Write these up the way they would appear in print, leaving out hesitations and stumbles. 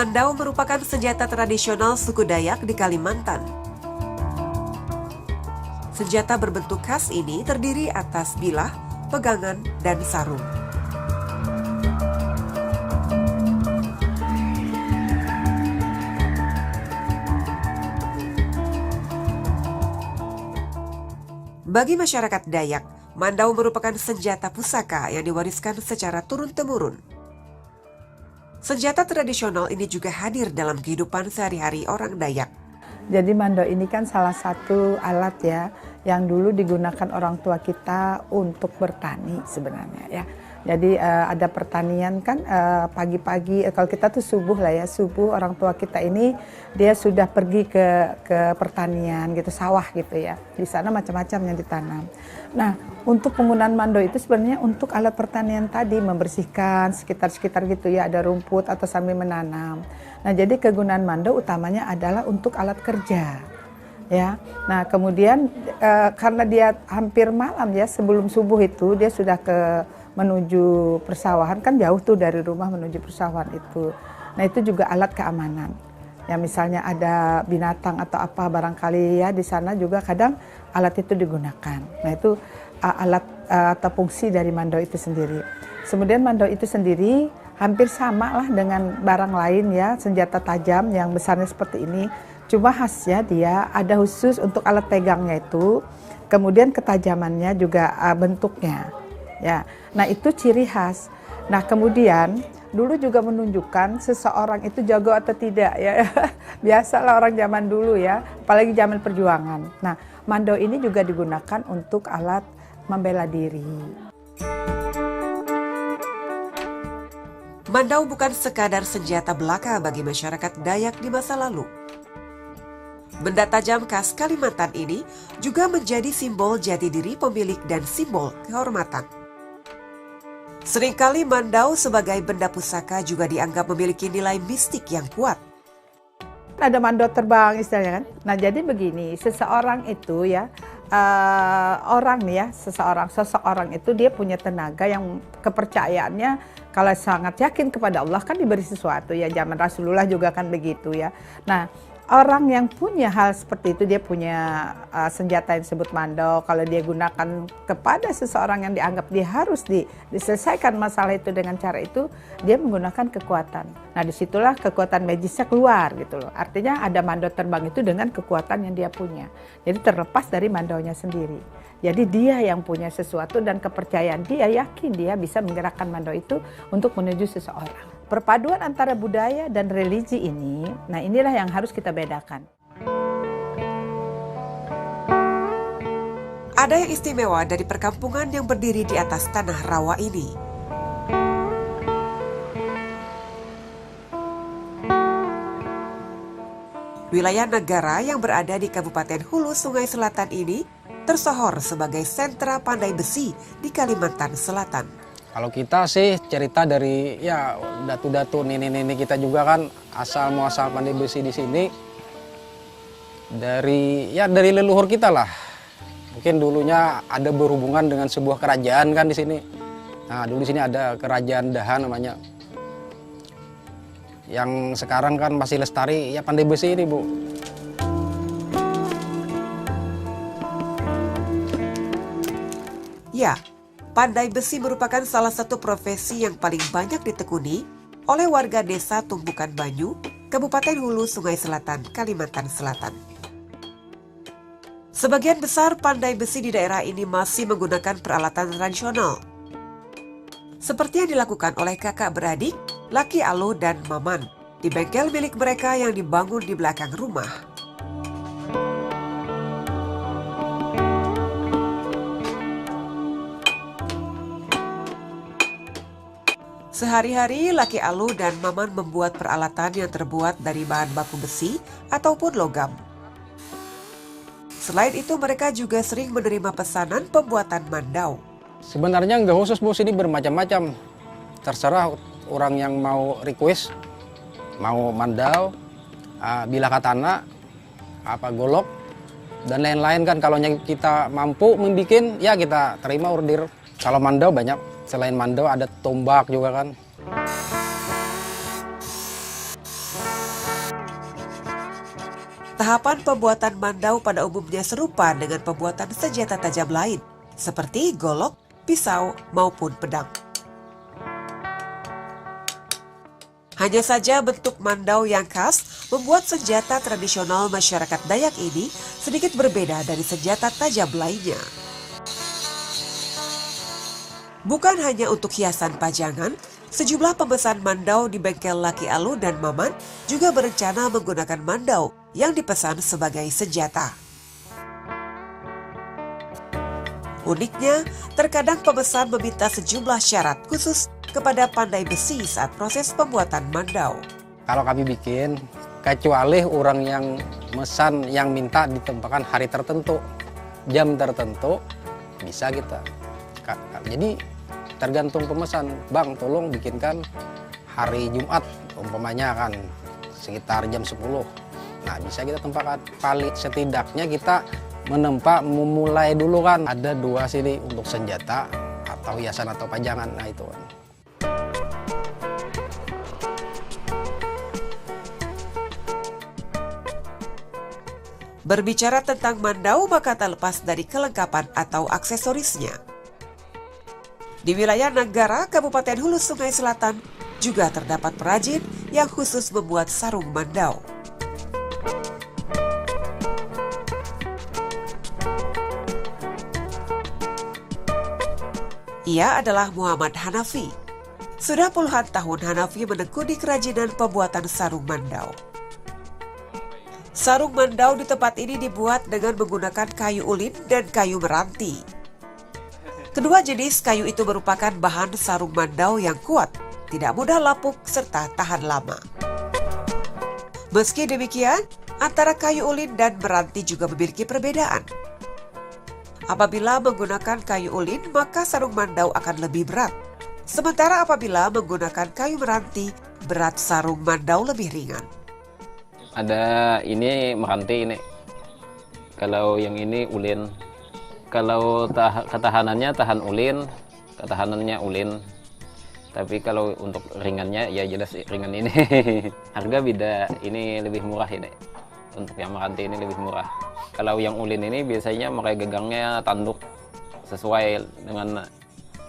Mandau merupakan senjata tradisional suku Dayak di Kalimantan. Senjata berbentuk khas ini terdiri atas bilah, pegangan, dan sarung. Bagi masyarakat Dayak, mandau merupakan senjata pusaka yang diwariskan secara turun-temurun. Senjata tradisional ini juga hadir dalam kehidupan sehari-hari orang Dayak. Jadi mandau ini kan salah satu alat ya yang dulu digunakan orang tua kita untuk bertani sebenarnya ya. Jadi ada pertanian kan pagi-pagi kalau kita tuh subuh lah ya, subuh orang tua kita ini dia sudah pergi ke pertanian gitu, sawah gitu ya. Di sana macam-macam yang ditanam. Nah, untuk penggunaan mandau itu sebenarnya untuk alat pertanian tadi, membersihkan sekitar-sekitar gitu ya, ada rumput atau sambil menanam. Nah, jadi kegunaan mandau utamanya adalah untuk alat kerja. Ya, nah kemudian karena dia hampir malam ya, sebelum subuh itu dia sudah menuju persawahan, kan jauh tuh dari rumah menuju persawahan itu. Nah itu juga alat keamanan. Ya misalnya ada binatang atau apa barangkali ya di sana juga kadang alat itu digunakan. Nah itu alat atau fungsi dari mandau itu sendiri. Kemudian mandau itu sendiri hampir sama lah dengan barang lain ya, senjata tajam yang besarnya seperti ini. Cuma khasnya dia ada khusus untuk alat pegangnya itu, kemudian ketajamannya juga bentuknya. Ya, nah itu ciri khas. Nah kemudian dulu juga menunjukkan seseorang itu jago atau tidak ya. Biasalah orang zaman dulu ya, apalagi zaman perjuangan. Nah mandau ini juga digunakan untuk alat membela diri. Mandau bukan sekadar senjata belaka bagi masyarakat Dayak di masa lalu. Benda tajam khas Kalimantan ini juga menjadi simbol jati diri pemilik dan simbol kehormatan. Seringkali mandau sebagai benda pusaka juga dianggap memiliki nilai mistik yang kuat. Ada mandau terbang istilahnya kan. Nah jadi begini, seseorang itu ya, sosok orang itu dia punya tenaga yang kepercayaannya kalau sangat yakin kepada Allah kan diberi sesuatu ya, zaman Rasulullah juga kan begitu ya. Nah orang yang punya hal seperti itu, dia punya senjata yang disebut mandau. Kalau dia gunakan kepada seseorang yang dianggap dia harus diselesaikan masalah itu dengan cara itu, dia menggunakan kekuatan. Nah disitulah kekuatan magisnya keluar gitu loh. Artinya ada mandau terbang itu dengan kekuatan yang dia punya. Jadi terlepas dari mandaunya sendiri. Jadi dia yang punya sesuatu dan kepercayaan dia yakin dia bisa menggerakkan mandau itu untuk menuju seseorang. Perpaduan antara budaya dan religi ini, nah inilah yang harus kita bedakan. Ada yang istimewa dari perkampungan yang berdiri di atas tanah rawa ini. Wilayah negara yang berada di Kabupaten Hulu Sungai Selatan ini tersohor sebagai sentra pandai besi di Kalimantan Selatan. Kalau kita sih cerita dari ya datu-datu nenek-nenek kita juga kan asal muasal pandai besi di sini dari leluhur kita lah. Mungkin dulunya ada berhubungan dengan sebuah kerajaan kan di sini. Nah, dulu di sini ada kerajaan Daha namanya. Yang sekarang kan masih lestari ya pandai besi ini, Bu. Ya, pandai besi merupakan salah satu profesi yang paling banyak ditekuni oleh warga desa Tumbukan Banyu, Kabupaten Hulu Sungai Selatan, Kalimantan Selatan. Sebagian besar pandai besi di daerah ini masih menggunakan peralatan tradisional, seperti yang dilakukan oleh kakak beradik, Laki Alo dan Maman, di bengkel milik mereka yang dibangun di belakang rumah. Sehari-hari Laki Alu dan Maman membuat peralatan yang terbuat dari bahan baku besi ataupun logam. Selain itu mereka juga sering menerima pesanan pembuatan mandau. Sebenarnya nggak khusus, Bu, sini bermacam-macam. Terserah orang yang mau request, mau mandau, bilah katana, golok, dan lain-lain kan. Kalau kita mampu membuat, ya kita terima order. Kalau mandau banyak. Selain mandau ada tombak juga kan. Tahapan pembuatan mandau pada umumnya serupa dengan pembuatan senjata tajam lain, seperti golok, pisau, maupun pedang. Hanya saja bentuk mandau yang khas membuat senjata tradisional masyarakat Dayak ini sedikit berbeda dari senjata tajam lainnya. Bukan hanya untuk hiasan pajangan, sejumlah pemesan mandau di bengkel Laki Alu dan Maman juga berencana menggunakan mandau yang dipesan sebagai senjata. Uniknya, terkadang pemesan meminta sejumlah syarat khusus kepada pandai besi saat proses pembuatan mandau. Kalau kami bikin, kecuali orang yang mesan yang minta ditempatkan hari tertentu, jam tertentu, bisa kita. Jadi tergantung pemesan, Bang tolong bikinkan hari Jumat, umpamanya kan sekitar jam 10. Nah bisa kita tempatkan, paling setidaknya kita memulai dulu kan. Ada 2 sini untuk senjata atau hiasan atau pajangan, nah itu kan. Berbicara tentang mandau maka tak lepas dari kelengkapan atau aksesorisnya. Di wilayah Nanggara, Kabupaten Hulu Sungai Selatan, juga terdapat perajin yang khusus membuat sarung mandau. Ia adalah Muhammad Hanafi. Sudah puluhan tahun Hanafi menekuni kerajinan pembuatan sarung mandau. Sarung mandau di tempat ini dibuat dengan menggunakan kayu ulin dan kayu meranti. Kedua jenis kayu itu merupakan bahan sarung mandau yang kuat, tidak mudah lapuk, serta tahan lama. Meski demikian, antara kayu ulin dan meranti juga memiliki perbedaan. Apabila menggunakan kayu ulin, maka sarung mandau akan lebih berat. Sementara apabila menggunakan kayu meranti, berat sarung mandau lebih ringan. Ada ini meranti ini. Kalau yang ini ulin. Kalau ketahanannya tahan ulin, ketahanannya ulin. Tapi kalau untuk ringannya ya jelas ringan ini. Harga beda, ini lebih murah ini. Untuk yang meranti ini lebih murah. Kalau yang ulin ini biasanya pakai gegangnya tanduk sesuai dengan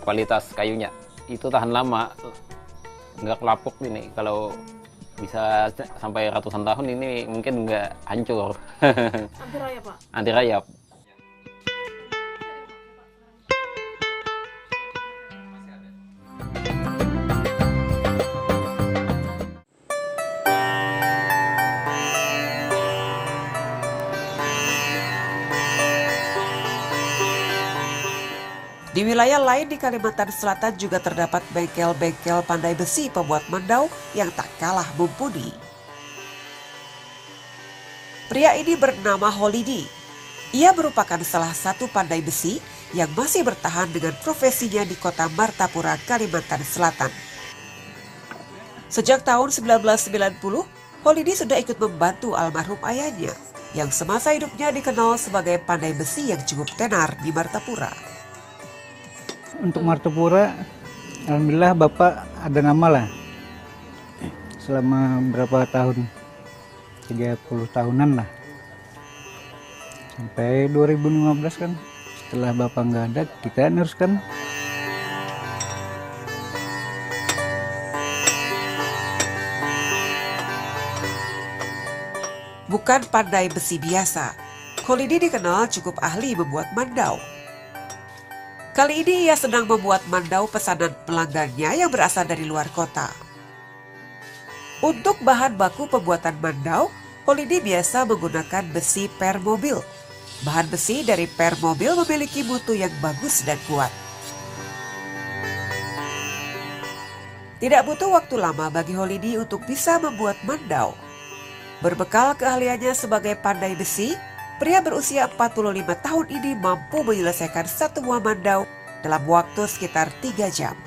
kualitas kayunya. Itu tahan lama, nggak kelapuk ini. Kalau bisa sampai ratusan tahun ini mungkin nggak hancur. Anti rayap, Pak? Anti rayap. Di wilayah lain di Kalimantan Selatan juga terdapat bengkel-bengkel pandai besi pembuat mandau yang tak kalah mumpuni. Pria ini bernama Holidi. Ia merupakan salah satu pandai besi yang masih bertahan dengan profesinya di kota Martapura, Kalimantan Selatan. Sejak tahun 1990, Holidi sudah ikut membantu almarhum ayahnya yang semasa hidupnya dikenal sebagai pandai besi yang cukup tenar di Martapura. Untuk Martapura, alhamdulillah Bapak ada nama lah. Selama berapa tahun? 30 tahunan lah. Sampai 2015 kan, setelah Bapak nggak ada, kita neruskan. Bukan pandai besi biasa, Holidi dikenal cukup ahli membuat mandau. Kali ini ia sedang membuat mandau pesanan pelanggannya yang berasal dari luar kota. Untuk bahan baku pembuatan mandau, Holidi biasa menggunakan besi permobil. Bahan besi dari permobil memiliki mutu yang bagus dan kuat. Tidak butuh waktu lama bagi Holidi untuk bisa membuat mandau. Berbekal keahliannya sebagai pandai besi, pria berusia 45 tahun ini mampu menyelesaikan satu buah mandau dalam waktu sekitar 3 jam.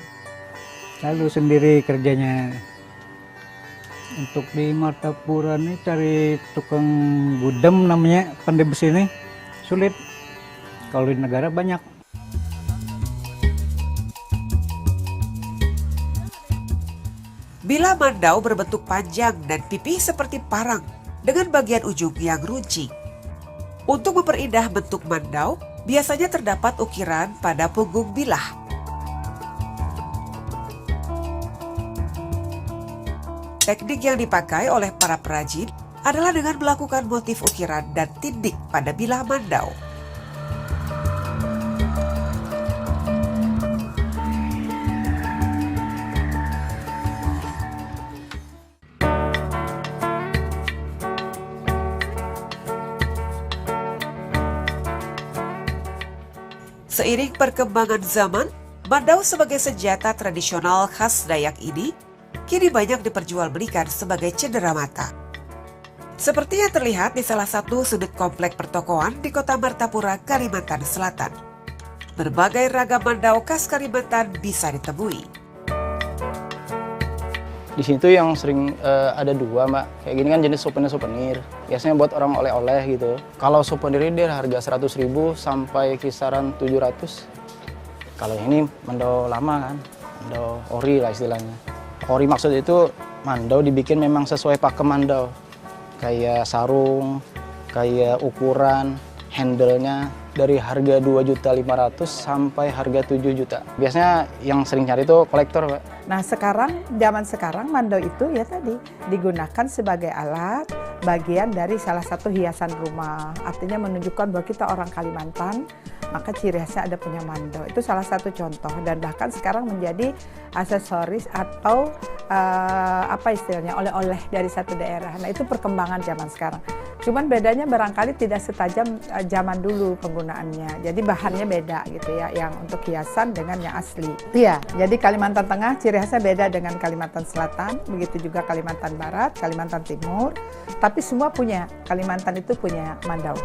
Lalu sendiri kerjanya. Untuk di Martapura ini cari tukang gudem namanya pandai besi ini sulit. Kalau di negara banyak. Bila mandau berbentuk panjang dan pipih seperti parang, dengan bagian ujung yang runcing. Untuk memperindah bentuk mandau, biasanya terdapat ukiran pada punggung bilah. Teknik yang dipakai oleh para perajin adalah dengan melakukan motif ukiran dan tindik pada bilah mandau. Seiring perkembangan zaman, mandau sebagai senjata tradisional khas Dayak ini kini banyak diperjualbelikan sebagai cenderamata. Seperti yang terlihat di salah satu sudut komplek pertokoan di Kota Martapura, Kalimantan Selatan. Berbagai ragam mandau khas Kalimantan bisa ditemui. Di situ yang sering ada dua, Mbak. Kayak gini kan jenis souvenir. Biasanya buat orang oleh-oleh gitu. Kalau souvenir ini dia harga 100.000 sampai kisaran 700. Kalau ini mandau lama kan, mandau ori lah istilahnya. Ori maksud itu mandau dibikin memang sesuai pakem mandau. Kayak sarung, kayak ukuran, handle-nya dari harga 2.500.000 sampai harga 7 juta. Biasanya yang sering cari itu kolektor, Pak. Nah zaman sekarang mandau itu ya tadi digunakan sebagai alat bagian dari salah satu hiasan rumah. Artinya menunjukkan bahwa kita orang Kalimantan, maka ciri khasnya ada punya mandau. Itu salah satu contoh dan bahkan sekarang menjadi aksesoris atau apa istilahnya oleh-oleh dari satu daerah. Nah itu perkembangan zaman sekarang. Cuman bedanya barangkali tidak setajam zaman dulu penggunaannya. Jadi bahannya beda gitu ya, yang untuk hiasan dengan yang asli. Iya, jadi Kalimantan Tengah ciri khasnya beda dengan Kalimantan Selatan, begitu juga Kalimantan Barat, Kalimantan Timur. Tapi semua punya, Kalimantan itu punya mandau.